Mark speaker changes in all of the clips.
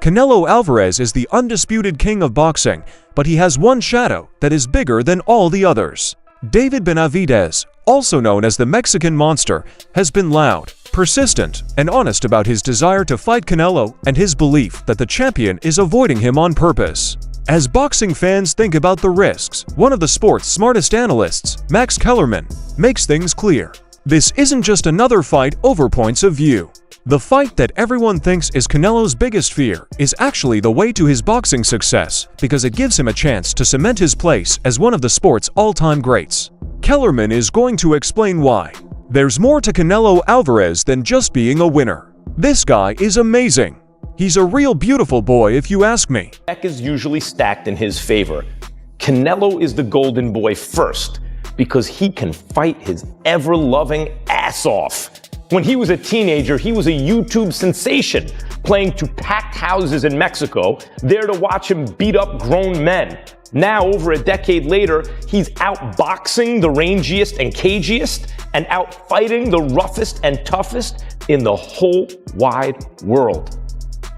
Speaker 1: Canelo Alvarez is the undisputed king of boxing, but he has one shadow that is bigger than all the others. David Benavidez, also known as the Mexican Monster, has been loud, persistent, and honest about his desire to fight Canelo and his belief that the champion is avoiding him on purpose. As boxing fans think about the risks, one of the sport's smartest analysts, Kellerman, makes things clear. This isn't just another fight over points of view. The fight that everyone thinks is Canelo's biggest fear is actually the way to his boxing success because it gives him a chance to cement his place as one of the sport's all-time greats. Kellerman is going to explain why. There's more to Canelo Alvarez than just being a winner. This guy is amazing. He's a real beautiful boy if you ask me.
Speaker 2: The deck is usually stacked in his favor. Canelo is the golden boy first because he can fight his ever-loving ass off. When he was a teenager, he was a YouTube sensation, playing to packed houses in Mexico, there to watch him beat up grown men. Now, over a decade later, he's outboxing the rangiest and cagiest and outfighting the roughest and toughest in the whole wide world.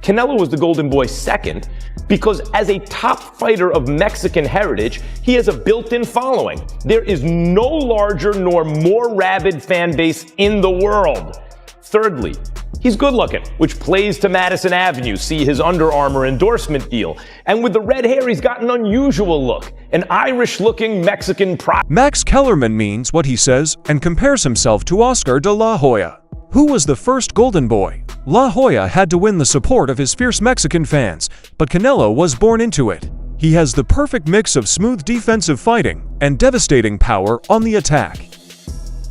Speaker 2: Canelo was the golden boy second because as a top fighter of Mexican heritage, he has a built-in following. There is no larger nor more rabid fan base in the world. Thirdly, he's good looking, which plays to Madison Avenue, see his Under Armour endorsement deal. And with the red hair, he's got an unusual look, an Irish-looking Mexican pride.
Speaker 1: Kellerman means what he says and compares himself to Oscar de la Hoya. Who was the first golden boy? La Hoya had to win the support of his fierce Mexican fans, but Canelo was born into it. He has the perfect mix of smooth defensive fighting and devastating power on the attack.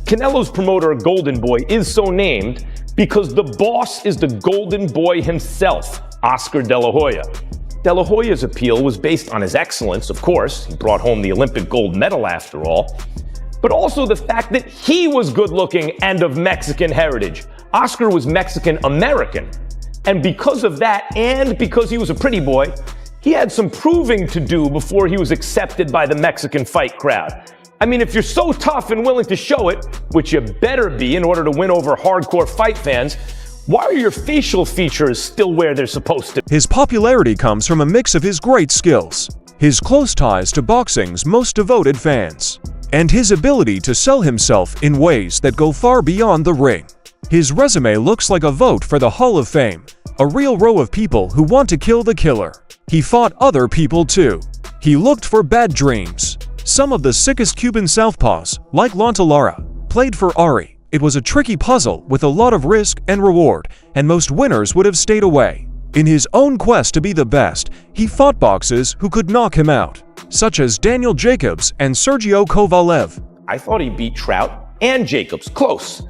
Speaker 2: Canelo's promoter, Golden Boy, is so named because the boss is the golden boy himself, Oscar de la Hoya. De la Hoya's appeal was based on his excellence, of course. He brought home the Olympic gold medal after all. But also the fact that he was good-looking and of Mexican heritage. Oscar was Mexican-American. And because of that, and because he was a pretty boy, he had some proving to do before he was accepted by the Mexican fight crowd. I mean, if you're so tough and willing to show it, which you better be in order to win over hardcore fight fans, why are your facial features still where they're supposed to?
Speaker 1: His popularity comes from a mix of his great skills, his close ties to boxing's most devoted fans, and his ability to sell himself in ways that go far beyond the ring. His resume looks like a vote for the Hall of Fame, a real row of people who want to kill the killer. He fought other people too. He looked for bad dreams. Some of the sickest Cuban southpaws, like Lontalara, played for Ari. It was a tricky puzzle with a lot of risk and reward, and most winners would have stayed away. In his own quest to be the best, he fought boxers who could knock him out, such as Daniel Jacobs and Sergio Kovalev.
Speaker 2: I thought he beat Trout and Jacobs, close.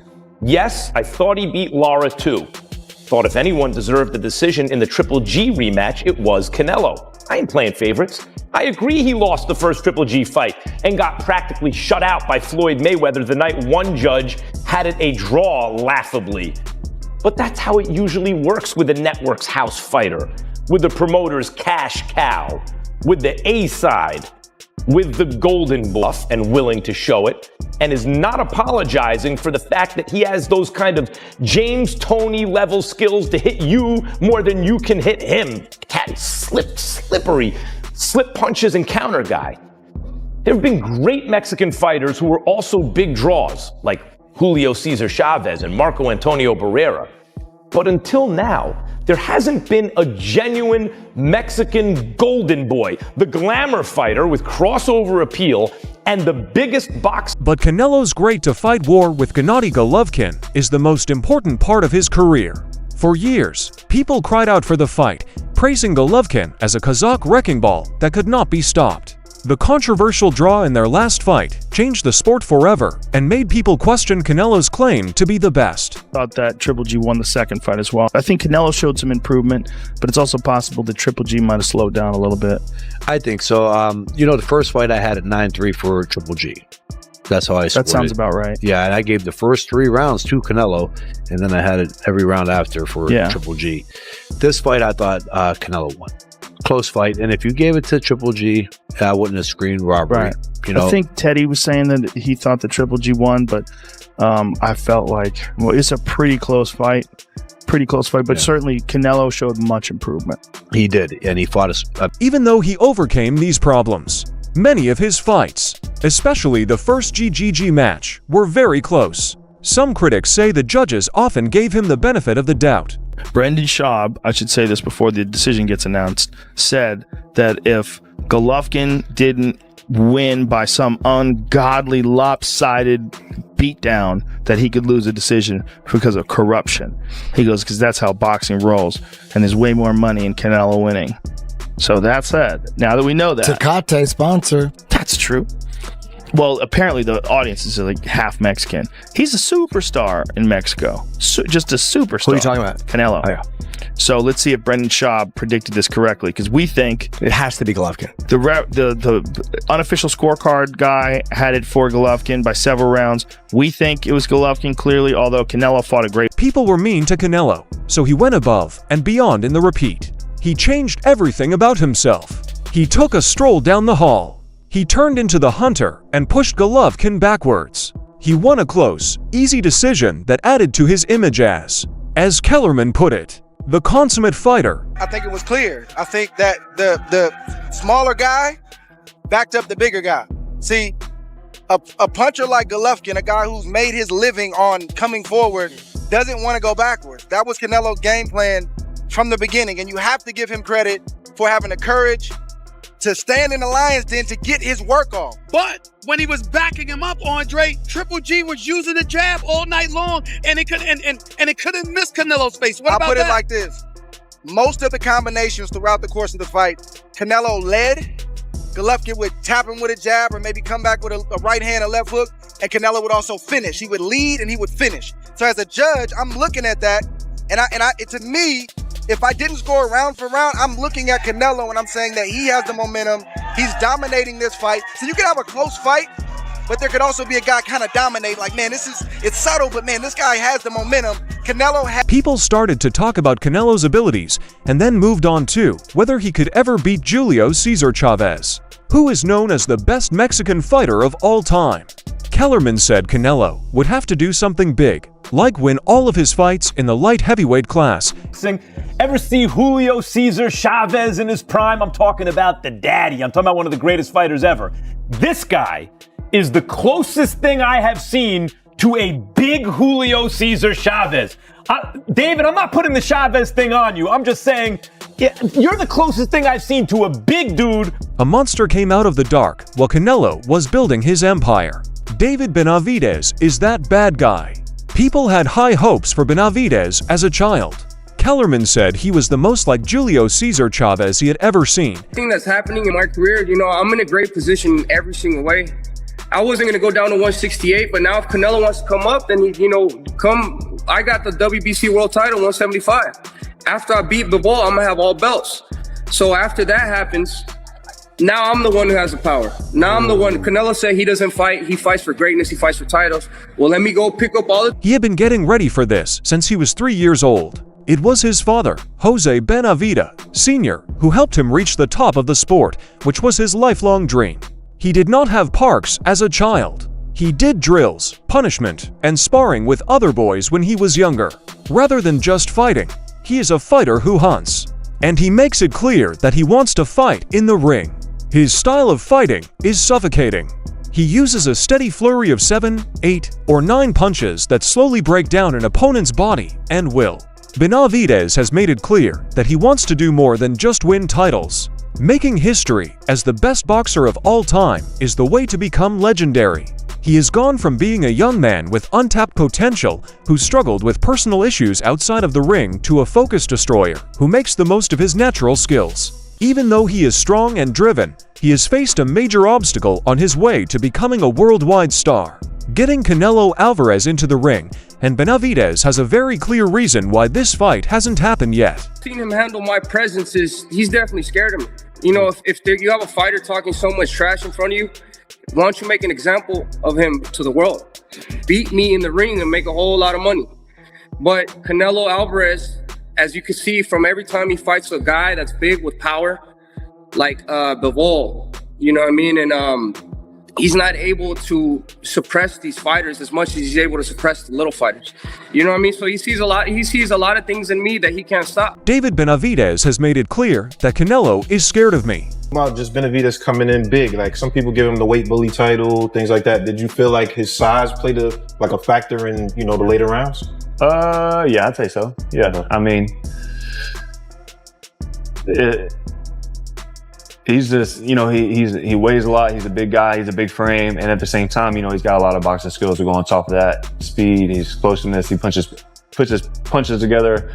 Speaker 2: Yes, I thought he beat Lara too. Thought if anyone deserved the decision in the Triple G rematch, it was Canelo. I ain't playing favorites. I agree he lost the first Triple G fight and got practically shut out by Floyd Mayweather the night one judge had it a draw laughably. But that's how it usually works with the network's house fighter, with the promoter's cash cow, with the A side, with the golden bluff and willing to show it, and is not apologizing for the fact that he has those kind of James Toney level skills to hit you more than you can hit him. Cat slippery, slip punches and counter guy. There have been great Mexican fighters who were also big draws, like Julio Cesar Chavez and Marco Antonio Barrera. But until now, there hasn't been a genuine Mexican golden boy, the glamour fighter with crossover appeal and the biggest box.
Speaker 1: But Canelo's great-to-fight war with Gennady Golovkin is the most important part of his career. For years, people cried out for the fight, praising Golovkin as a Kazakh wrecking ball that could not be stopped. The controversial draw in their last fight changed the sport forever and made people question Canelo's claim to be the best.
Speaker 3: Thought that Triple G won the second fight as well. I think Canelo showed some improvement, but it's also possible that Triple G might have slowed down a little bit.
Speaker 4: I think so. The first fight I had at 9-3 for Triple G. That's how I scored it.
Speaker 3: That sounds about right.
Speaker 4: Yeah, and I gave the first 3 rounds to Canelo, and then I had it every round after for Triple G. This fight, I thought Canelo won. Close fight, and if you gave it to Triple G, I wouldn't have screened robbery.
Speaker 3: Right.
Speaker 4: You know?
Speaker 3: I think Teddy was saying that he thought the Triple G won, but I felt like, well, it's a pretty close fight. pretty close fight, but certainly Canelo showed much improvement.
Speaker 4: He did, and he fought us.
Speaker 1: Even though he overcame these problems, many of his fights, especially the first GGG match, were very close. Some critics say the judges often gave him the benefit of the doubt.
Speaker 3: Brendan Schaub, I should say this before the decision gets announced, said that if Golovkin didn't win by some ungodly, lopsided beatdown, that he could lose a decision because of corruption. He goes, because that's how boxing rolls, and there's way more money in Canelo winning. So that said, now that we know that,
Speaker 5: Tecate sponsor.
Speaker 3: that's true. Well, apparently the audience is like half Mexican. He's a superstar in Mexico. Just a superstar.
Speaker 5: Who are you talking about?
Speaker 3: Canelo.
Speaker 5: Oh, yeah.
Speaker 3: So let's see if Brendan Schaub predicted this correctly, because we think
Speaker 5: It has to be Golovkin.
Speaker 3: the unofficial scorecard guy had it for Golovkin by several rounds. We think it was Golovkin clearly, although Canelo fought a great...
Speaker 1: People were mean to Canelo, so he went above and beyond in the repeat. He changed everything about himself. He took a stroll down the hall. He turned into the hunter and pushed Golovkin backwards. He won a close, easy decision that added to his image as Kellerman put it, the consummate fighter.
Speaker 6: I think it was clear. I think that the smaller guy backed up the bigger guy. See, a puncher like Golovkin, a guy who's made his living on coming forward, doesn't want to go backwards. That was Canelo's game plan from the beginning, and you have to give him credit for having the courage to stand in the lion's den to get his work off.
Speaker 7: But when he was backing him up, Andre, Triple G was using the jab all night long, and it couldn't miss Canelo's face. What about that?
Speaker 6: I'll put it like this. Most of the combinations throughout the course of the fight, Canelo led, Golovkin would tap him with a jab or maybe come back with a right hand, a left hook, and Canelo would also finish. He would lead and he would finish. So as a judge, I'm looking at that, and to me, if I didn't score round for round, I'm looking at Canelo and I'm saying that he has the momentum. He's dominating this fight. So you can have a close fight, but there could also be a guy kind of dominate. Like, man, it's subtle, but man, this guy has the momentum. Canelo has...
Speaker 1: People started to talk about Canelo's abilities and then moved on to whether he could ever beat Julio Cesar Chavez, who is known as the best Mexican fighter of all time. Kellerman said Canelo would have to do something big, like win all of his fights in the light heavyweight class.
Speaker 8: Ever see Julio Cesar Chavez in his prime? I'm talking about the daddy. I'm talking about one of the greatest fighters ever. This guy is the closest thing I have seen to a big Julio Cesar Chavez. David, I'm not putting the Chavez thing on you. I'm just saying, yeah, you're the closest thing I've seen to a big dude.
Speaker 1: A monster came out of the dark while Canelo was building his empire. David Benavidez is that bad guy. People had high hopes for Benavidez as a child. Kellerman said he was the most like Julio Cesar Chavez he had ever seen.
Speaker 9: The thing that's happening in my career, I'm in a great position every single way. I wasn't going to go down to 168, but now if Canelo wants to come up, then come. I got the WBC world title, 175. After I beat Bivol, I'm going to have all belts. So after that happens, now I'm the one who has the power. Now I'm the one. Canelo said he doesn't fight. He fights for greatness. He fights for titles. Well, let me go pick up all the...
Speaker 1: He had been getting ready for this since he was 3 years old. It was his father, Jose Benavidez Sr., who helped him reach the top of the sport, which was his lifelong dream. He did not have parks as a child. He did drills, punishment, and sparring with other boys when he was younger. Rather than just fighting, he is a fighter who hunts. And he makes it clear that he wants to fight in the ring. His style of fighting is suffocating. He uses a steady flurry of 7, 8, or 9 punches that slowly break down an opponent's body and will. Benavidez has made it clear that he wants to do more than just win titles. Making history as the best boxer of all time is the way to become legendary. He has gone from being a young man with untapped potential who struggled with personal issues outside of the ring to a focus destroyer who makes the most of his natural skills. Even though he is strong and driven, he has faced a major obstacle on his way to becoming a worldwide star. Getting Canelo Alvarez into the ring, and Benavidez has a very clear reason why this fight hasn't happened yet.
Speaker 9: Seeing him handle my presence he's definitely scared of me. If you have a fighter talking so much trash in front of you, why don't you make an example of him to the world? Beat me in the ring and make a whole lot of money. But Canelo Alvarez, as you can see from every time he fights a guy that's big with power, like Bivol, you know what I mean? And he's not able to suppress these fighters as much as he's able to suppress the little fighters. You know what I mean? So he sees a lot of things in me that he can't stop.
Speaker 1: David Benavidez has made it clear that Canelo is scared of me.
Speaker 10: About just Benavidez coming in big. Like, some people give him the weight bully title, things like that. Did you feel like his size played a factor in, you know, the later rounds?
Speaker 11: Yeah, I'd say so. Yeah, I mean, he's just, you know, he weighs a lot. He's a big guy. He's a big frame, and at the same time, you know, he's got a lot of boxing skills to go on top of that. Speed, his explosiveness. He puts his punches together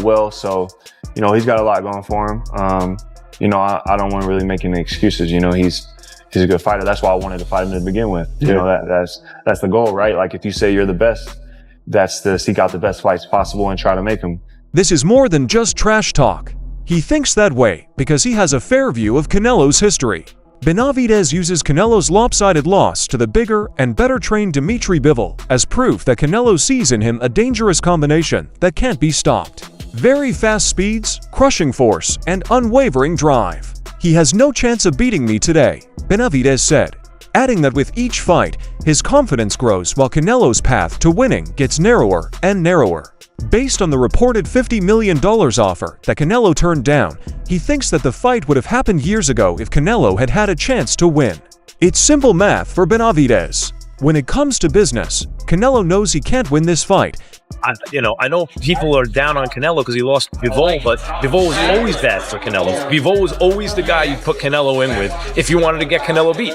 Speaker 11: well. So, you know, he's got a lot going for him. You know, I don't want to really make any excuses. You know, he's a good fighter. That's why I wanted to fight him to begin with. Yeah. You know, that's the goal, right? Like, if you say you're the best, that's to seek out the best fights possible and try to make them.
Speaker 1: This is more than just trash talk. He thinks that way because he has a fair view of Canelo's history. Benavidez uses Canelo's lopsided loss to the bigger and better trained Dimitri Bivol as proof that Canelo sees in him a dangerous combination that can't be stopped. Very fast speeds, crushing force, and unwavering drive. He has no chance of beating me today, Benavidez said, adding that with each fight, his confidence grows while Canelo's path to winning gets narrower and narrower. Based on the reported $50 million offer that Canelo turned down, he thinks that the fight would have happened years ago if Canelo had had a chance to win. It's simple math for Benavidez. When it comes to business, Canelo knows he can't win this fight.
Speaker 2: I know people are down on Canelo because he lost Bivol, but Bivol was always bad for Canelo. Bivol was always the guy you put Canelo in with if you wanted to get Canelo beat.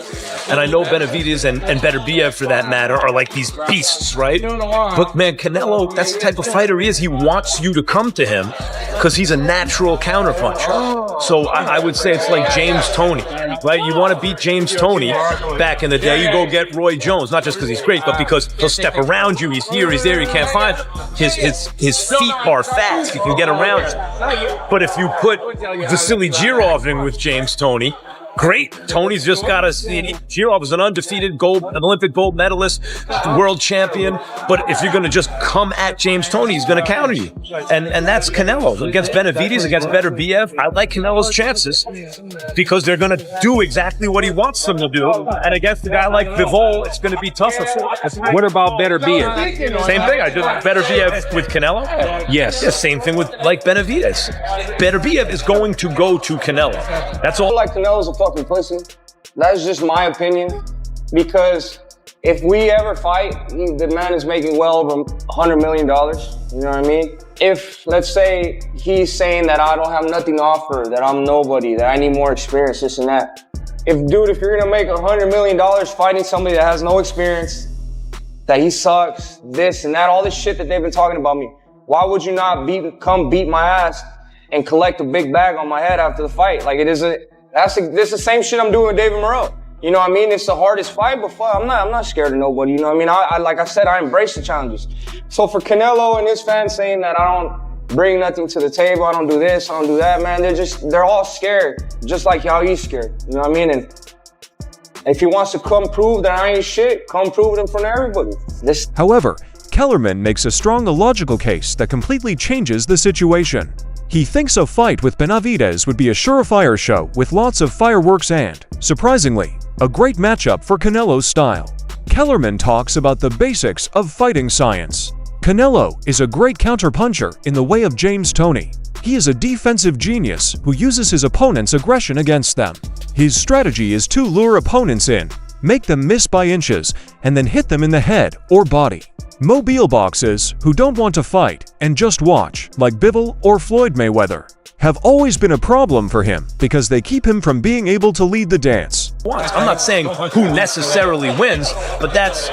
Speaker 2: And I know Benavidez and Beterbiev, for that matter, are like these beasts, right? But man, Canelo, that's the type of fighter he is. He wants you to come to him because he's a natural counterpuncher. So I would say it's like James Toney, right? You want to beat James Toney back in the day, you go get Roy Jones, not just because he's great, but because he'll step around you. He's here, he's there, you can't find him. His feet are fast. He can get around you. But if you put Vasily Girov in with James Toney, great. Tony's just got Girov is an undefeated an Olympic gold medalist, world champion. But if you're going to just come at James Toney, he's going to counter you. And that's Canelo. Against Benavidez, against Beterbiev, I like Canelo's chances because they're going to do exactly what he wants them to do. And against a guy like Bivol, it's going to be tougher.
Speaker 12: What about Beterbiev?
Speaker 2: Same thing. I did Beterbiev with Canelo.
Speaker 12: Yes.
Speaker 2: Yeah, same thing with Benavidez. Beterbiev is going to go to Canelo. That's all.
Speaker 9: Like Canelo's a fucking pussy. That's just my opinion. Because if we ever fight, the man is making well over $100 million. You know what I mean? If, let's say, he's saying that I don't have nothing to offer, that I'm nobody, that I need more experience, this and that. If you're gonna make $100 million fighting somebody that has no experience, that he sucks, this and that, all this shit that they've been talking about me, why would you not come beat my ass and collect a big bag on my head after the fight? Like, this is the same shit I'm doing with David Morrell. You know what I mean? It's the hardest fight, but fuck, I'm not scared of nobody. You know what I mean? I like I said, I embrace the challenges. So for Canelo and his fans saying that I don't bring nothing to the table, I don't do this, I don't do that, man, they're all scared, just like how he's scared. You know what I mean? And if he wants to come prove that I ain't shit, come prove it in front of everybody.
Speaker 1: However, Kellerman makes a strong illogical case that completely changes the situation. He thinks a fight with Benavidez would be a surefire show with lots of fireworks and, surprisingly, a great matchup for Canelo's style. Kellerman talks about the basics of fighting science. Canelo is a great counterpuncher in the way of James Toney. He is a defensive genius who uses his opponent's aggression against them. His strategy is to lure opponents in, make them miss by inches, and then hit them in the head or body. Mobile boxers who don't want to fight and just watch, like Bivol or Floyd Mayweather, have always been a problem for him because they keep him from being able to lead the dance.
Speaker 2: I'm not saying who necessarily wins, but that's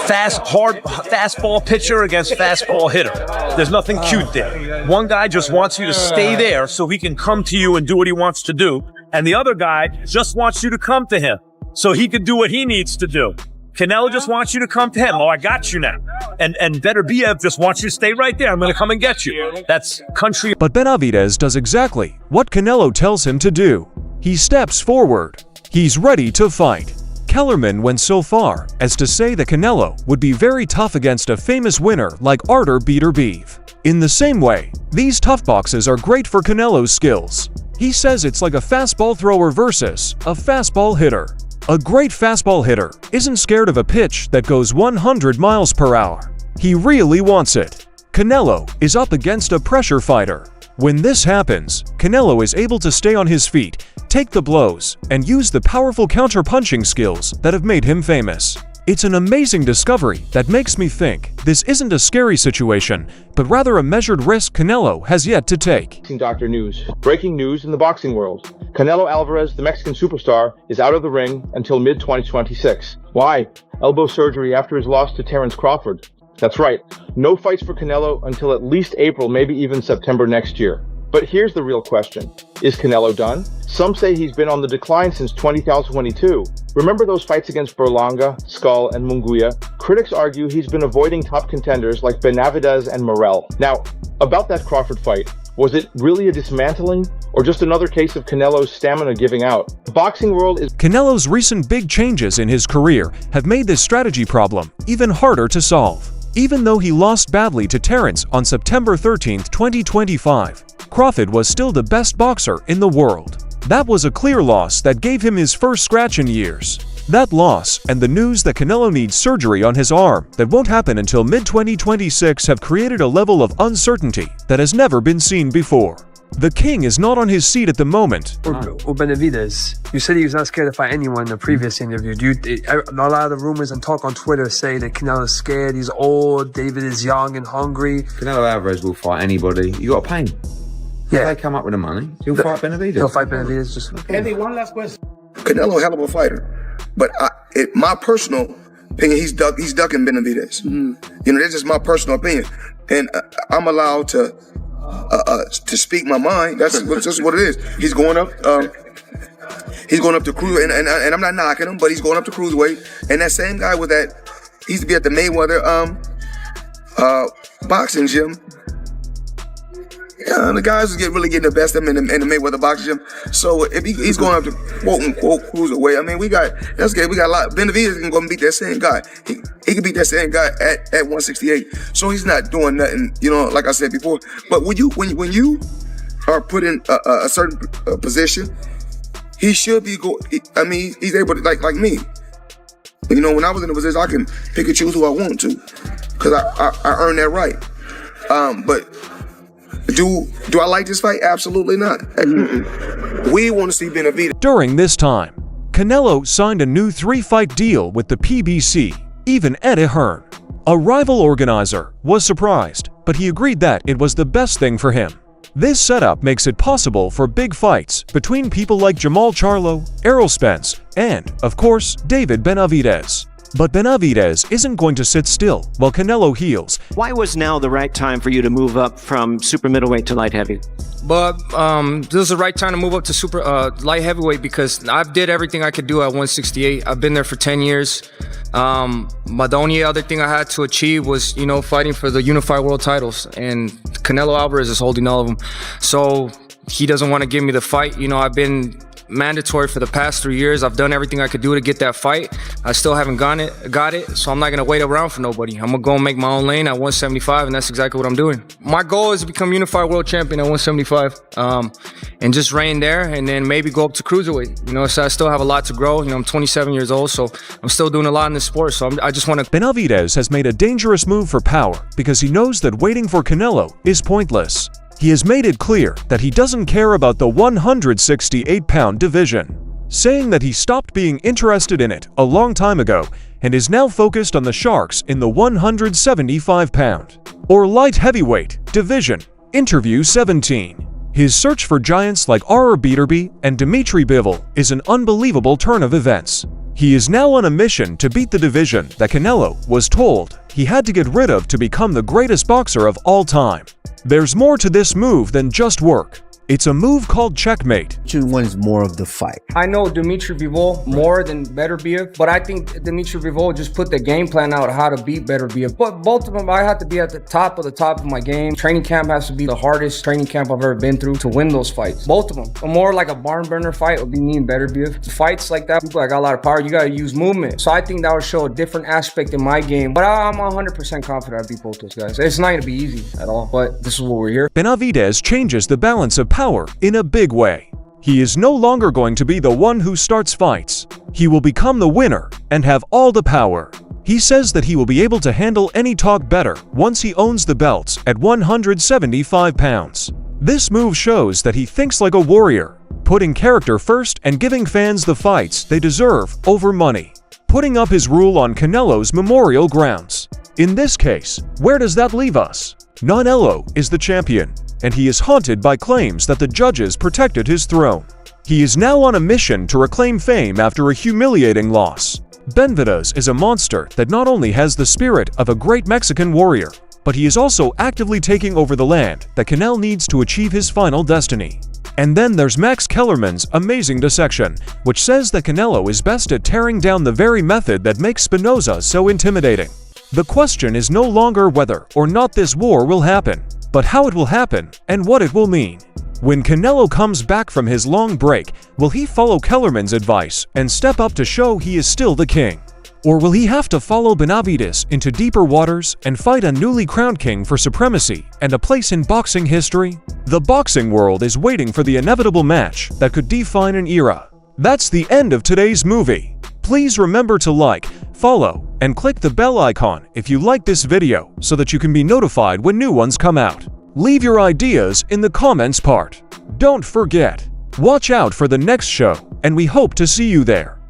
Speaker 2: fastball pitcher against fastball hitter. There's nothing cute there. One guy just wants you to stay there so he can come to you and do what he wants to do, and the other guy just wants you to come to him so he can do what he needs to do. Canelo just wants you to come to him. Oh, I got you now. And Beterbiev just wants you to stay right there. I'm going to come and get you. That's country.
Speaker 1: But Benavidez does exactly what Canelo tells him to do. He steps forward. He's ready to fight. Kellerman went so far as to say that Canelo would be very tough against a famous winner like Artur Beterbiev. In the same way, these tough boxes are great for Canelo's skills. He says it's like a fastball thrower versus a fastball hitter. A great fastball hitter isn't scared of a pitch that goes 100 miles per hour. He really wants it. Canelo is up against a pressure fighter. When this happens, Canelo is able to stay on his feet, take the blows, and use the powerful counter-punching skills that have made him famous. It's an amazing discovery that makes me think this isn't a scary situation, but rather a measured risk Canelo has yet to take.
Speaker 13: Doctor News. Breaking news in the boxing world. Canelo Alvarez, the Mexican superstar, is out of the ring until mid-2026. Why? Elbow surgery after his loss to Terence Crawford. That's right, no fights for Canelo until at least April, maybe even September next year. But here's the real question. Is Canelo done? Some say he's been on the decline since 2022. Remember those fights against Berlanga, Skull, and Munguia? Critics argue he's been avoiding top contenders like Benavidez and Morel. Now, about that Crawford fight, was it really a dismantling or just another case of Canelo's stamina giving out? The boxing world is...
Speaker 1: Canelo's recent big changes in his career have made this strategy problem even harder to solve. Even though he lost badly to Terence on September 13, 2025, Crawford was still the best boxer in the world. That was a clear loss that gave him his first scratch in years. That loss and the news that Canelo needs surgery on his arm that won't happen until mid-2026 have created a level of uncertainty that has never been seen before. The king is not on his seat at the moment.
Speaker 14: Or Benavidez. You said he was not scared to fight anyone in the previous interview. A lot of the rumors and talk on Twitter say that Canelo is scared, he's old, David is young and hungry.
Speaker 15: Canelo Alvarez will fight anybody. You got to pay him. Yeah. If they come up with the money, he'll fight Benavidez.
Speaker 14: He'll fight Benavidez. Just
Speaker 16: Andy, one last question. Canelo, a hell of a fighter. But my personal opinion, he's ducking Benavidez. You know, that's just my personal opinion. And I'm allowed to speak my mind. That's just what it is. He's going up to cruise, and I'm not knocking him, but he's going up to cruiserweight. And that same guy with that, he used to be at the Mayweather boxing gym. Yeah, the guys really getting the best of him in the Mayweather boxing gym. So if he's going up to quote unquote cruiserweight, I mean we got a lot. Benavidez can go and beat that same guy. He can beat that same guy at 168. So he's not doing nothing, you know, like I said before. But when you are put in a certain position, he should be he's able to like me. You know, when I was in a position, I can pick and choose who I want to, because I earned that right. But do I like this fight? Absolutely not. We want to see Benavidez.
Speaker 1: During this time, Canelo signed a new 3-fight deal with the PBC. Even Eddie Hearn, a rival organizer, was surprised, but he agreed that it was the best thing for him. This setup makes it possible for big fights between people like Jamal Charlo, Errol Spence, and, of course, David Benavidez. But Benavidez isn't going to sit still while Canelo heals.
Speaker 17: Why was now the right time for you to move up from super middleweight to light heavy?
Speaker 18: But this is the right time to move up to super light heavyweight because I did everything I could do at 168. I've been there for 10 years. But the only other thing I had to achieve was, you know, fighting for the unified world titles. And Canelo Alvarez is holding all of them. So he doesn't want to give me the fight. You know, I've been mandatory for the past 3 years. I've done everything I could do to get that fight. I still haven't got it, so I'm not gonna wait around for nobody. I'm gonna go and make my own lane at 175, and that's exactly what I'm doing. My goal is to become unified world champion at 175, and just reign there, and then maybe go up to cruiserweight. You know, so I still have a lot to grow. You know, I'm 27 years old, so I'm still doing a lot in this sport. So I just want to.
Speaker 1: Benavidez has made a dangerous move for power because he knows that waiting for Canelo is pointless. He has made it clear that he doesn't care about the 168-pound division, saying that he stopped being interested in it a long time ago and is now focused on the Sharks in the 175-pound or light heavyweight division. Interview 17. His search for giants like R. Beterbiev and Dmitry Bivol is an unbelievable turn of events. He is now on a mission to beat the division that Canelo was told he had to get rid of to become the greatest boxer of all time. There's more to this move than just work. It's a move called checkmate.
Speaker 5: Which one is more of the fight?
Speaker 18: I know Dmitry Bivol more than Beterbiev, but I think Dmitry Bivol just put the game plan out how to beat Beterbiev. But both of them, I have to be at the top of my game. Training camp has to be the hardest training camp I've ever been through to win those fights. Both of them. A more like a barn burner fight would be me and Beterbiev. Fights like that, people that got a lot of power, you gotta use movement. So I think that would show a different aspect in my game. But I'm 100% confident I beat both those guys. It's not gonna be easy at all, but this is what we're here.
Speaker 1: Benavidez changes the balance of power in a big way. He is no longer going to be the one who starts fights. He will become the winner and have all the power. He says that he will be able to handle any talk better once he owns the belts at 175 pounds. This move shows that he thinks like a warrior, putting character first and giving fans the fights they deserve over money. Putting up his rule on Canelo's memorial grounds. In this case, where does that leave us? Canelo is the champion, and he is haunted by claims that the judges protected his throne. He is now on a mission to reclaim fame after a humiliating loss. Benavidez is a monster that not only has the spirit of a great Mexican warrior, but he is also actively taking over the land that Canelo needs to achieve his final destiny. And then there's Kellerman's amazing dissection, which says that Canelo is best at tearing down the very method that makes Spinoza so intimidating. The question is no longer whether or not this war will happen, but how it will happen and what it will mean. When Canelo comes back from his long break, will he follow Kellerman's advice and step up to show he is still the king? Or will he have to follow Benavidez into deeper waters and fight a newly crowned king for supremacy and a place in boxing history? The boxing world is waiting for the inevitable match that could define an era. That's the end of today's movie. Please remember to like, follow, and click the bell icon if you like this video so that you can be notified when new ones come out. Leave your ideas in the comments part. Don't forget, watch out for the next show, and we hope to see you there.